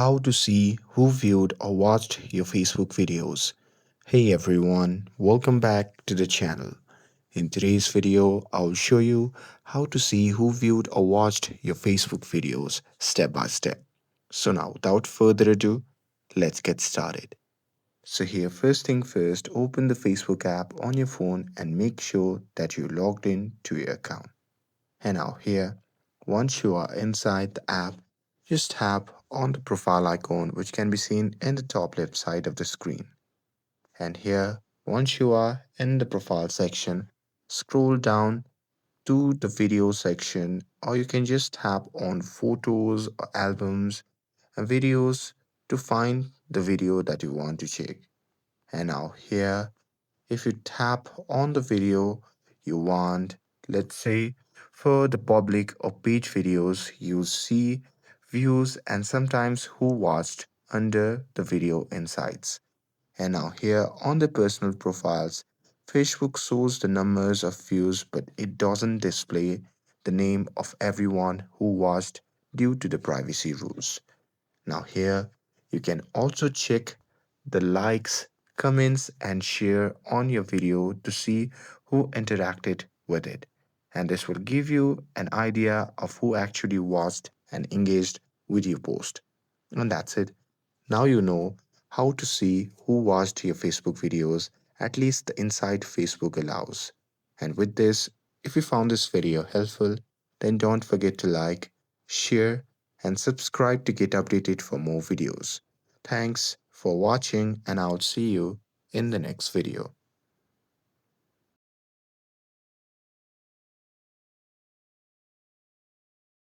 How to see who viewed or watched your Facebook videos. Hey everyone, welcome back to the channel. In today's video, I'll show you how to see who viewed or watched your Facebook videos step by step. So now, without further ado, let's get started. So here, first thing first, open the Facebook app on your phone and make sure that you're logged in to your account. And now here, once you are inside the app, just tap on the profile icon which can be seen in the top left side of the screen. And here, once you are in the profile section, scroll down to the video section, or you can just tap on photos or albums and videos to find the video that you want to check. And now here, if you tap on the video you want, let's say for the public or page videos, you see views and sometimes who watched under the video insights. And now here on the personal profiles, Facebook shows the numbers of views, but it doesn't display the name of everyone who watched due to the privacy rules. Now, here you can also check the likes, comments, and share on your video to see who interacted with it. And this will give you an idea of who actually watched and engaged with your post. And that's it. Now you know how to see who watched your Facebook videos, at least the inside Facebook allows. And with this, if you found this video helpful, then don't forget to like, share, and subscribe to get updated for more videos. Thanks for watching, and I'll see you in the next video.